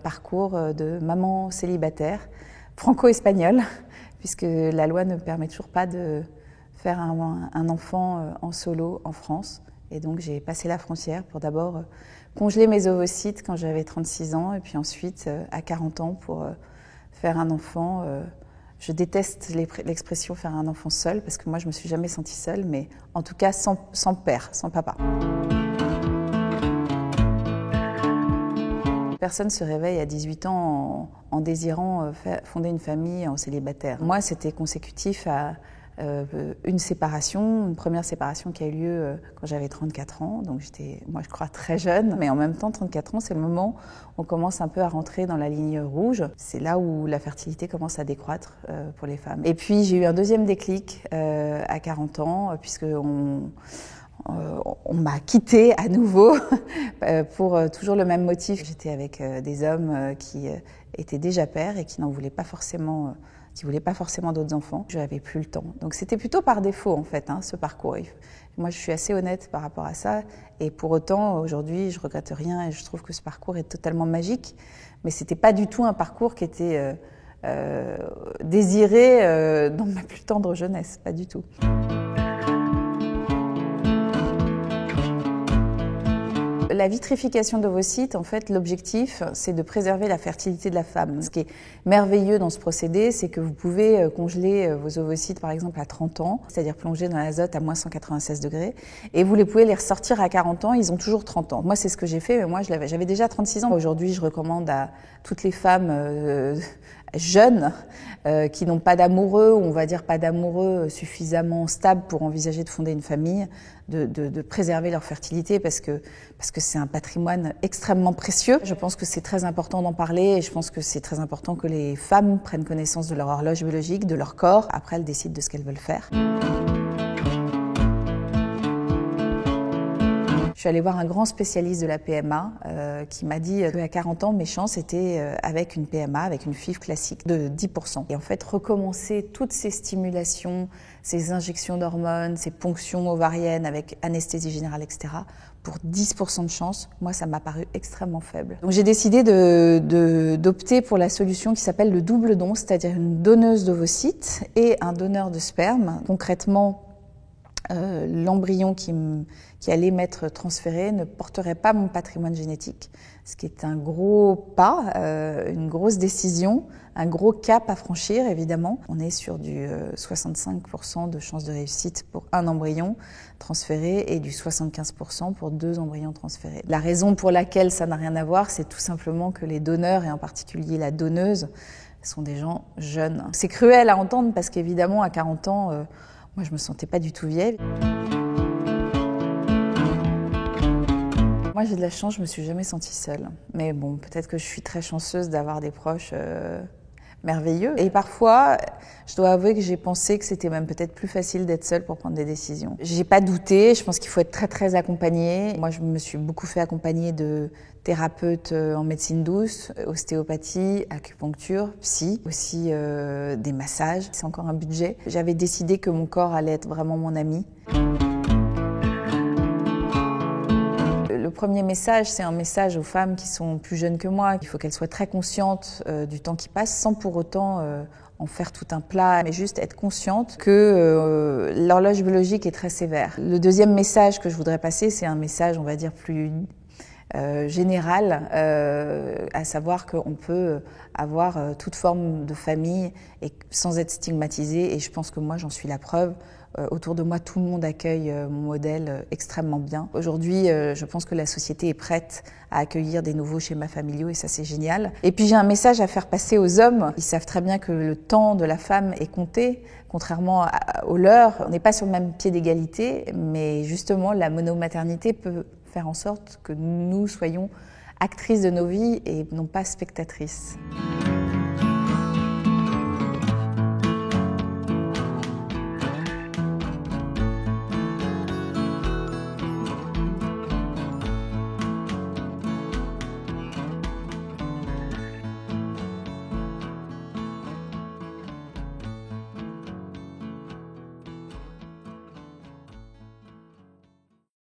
parcours de maman célibataire, franco-espagnole, puisque la loi ne permet toujours pas de faire un enfant en solo en France. Et donc j'ai passé la frontière pour d'abord congeler mes ovocytes quand j'avais 36 ans, et puis ensuite à 40 ans pour faire un enfant. Je déteste l'expression faire un enfant seul, parce que moi je me suis jamais sentie seule, mais en tout cas sans père, sans papa. Personne ne se réveille à 18 ans en désirant fonder une famille en célibataire. Moi, c'était consécutif à une séparation, une première séparation qui a eu lieu quand j'avais 34 ans. Donc j'étais, moi je crois, très jeune. Mais en même temps, 34 ans, c'est le moment où on commence un peu à rentrer dans la ligne rouge. C'est là où la fertilité commence à décroître pour les femmes. Et puis j'ai eu un deuxième déclic à 40 ans, puisqu'on m'a quittée à nouveau pour toujours le même motif. J'étais avec des hommes qui étaient déjà pères et qui n'en voulaient pas forcément, d'autres enfants. Je n'avais plus le temps. Donc c'était plutôt par défaut en fait, ce parcours. Moi je suis assez honnête par rapport à ça, et pour autant aujourd'hui je regrette rien et je trouve que ce parcours est totalement magique. Mais c'était pas du tout un parcours qui était désiré dans ma plus tendre jeunesse, pas du tout. La vitrification d'ovocytes, en fait, l'objectif, c'est de préserver la fertilité de la femme. Ce qui est merveilleux dans ce procédé, c'est que vous pouvez congeler vos ovocytes, par exemple, à 30 ans, c'est-à-dire plonger dans l'azote à moins 196 degrés, et vous pouvez les ressortir à 40 ans, ils ont toujours 30 ans. Moi, c'est ce que j'ai fait, mais moi, j'avais déjà 36 ans. Aujourd'hui, je recommande à toutes les femmes jeunes qui n'ont pas d'amoureux, ou on va dire pas d'amoureux suffisamment stable pour envisager de fonder une famille, de préserver leur fertilité, parce que c'est un patrimoine extrêmement précieux. Je pense que c'est très important d'en parler, et je pense que c'est très important que les femmes prennent connaissance de leur horloge biologique, de leur corps. Après, elles décident de ce qu'elles veulent faire. Je suis allée voir un grand spécialiste de la PMA qui m'a dit qu'à 40 ans, mes chances étaient avec une PMA, avec une FIV classique de 10%. Et en fait, recommencer toutes ces stimulations, ces injections d'hormones, ces ponctions ovariennes avec anesthésie générale, etc., pour 10% de chance, moi, ça m'a paru extrêmement faible. Donc j'ai décidé d'opter pour la solution qui s'appelle le double don, c'est-à-dire une donneuse d'ovocytes et un donneur de sperme. Concrètement, l'embryon qui allait m'être transféré ne porterait pas mon patrimoine génétique, ce qui est un gros pas, une grosse décision, un gros cap à franchir évidemment. On est sur du 65% de chances de réussite pour un embryon transféré et du 75% pour 2 embryons transférés. La raison pour laquelle ça n'a rien à voir, c'est tout simplement que les donneurs, et en particulier la donneuse, sont des gens jeunes. C'est cruel à entendre parce qu'évidemment à 40 ans, moi je me sentais pas du tout vieille. Moi j'ai de la chance, je me suis jamais sentie seule. Mais bon, peut-être que je suis très chanceuse d'avoir des proches merveilleux. Et parfois, je dois avouer que j'ai pensé que c'était même peut-être plus facile d'être seule pour prendre des décisions. J'ai pas douté, je pense qu'il faut être très très accompagné. Moi je me suis beaucoup fait accompagner de thérapeutes en médecine douce, ostéopathie, acupuncture, psy, aussi des massages. C'est encore un budget. J'avais décidé que mon corps allait être vraiment mon ami. Le premier message, c'est un message aux femmes qui sont plus jeunes que moi. Il faut qu'elles soient très conscientes du temps qui passe, sans pour autant en faire tout un plat, mais juste être consciente que l'horloge biologique est très sévère. Le deuxième message que je voudrais passer, c'est un message, on va dire, plus général, à savoir qu'on peut avoir toute forme de famille et sans être stigmatisé, et je pense que moi j'en suis la preuve. Autour de moi, tout le monde accueille mon modèle extrêmement bien. Aujourd'hui, je pense que la société est prête à accueillir des nouveaux schémas familiaux, et ça c'est génial. Et puis j'ai un message à faire passer aux hommes. Ils savent très bien que le temps de la femme est compté, contrairement au leur. On n'est pas sur le même pied d'égalité, mais justement la monomaternité peut faire en sorte que nous soyons actrices de nos vies et non pas spectatrices.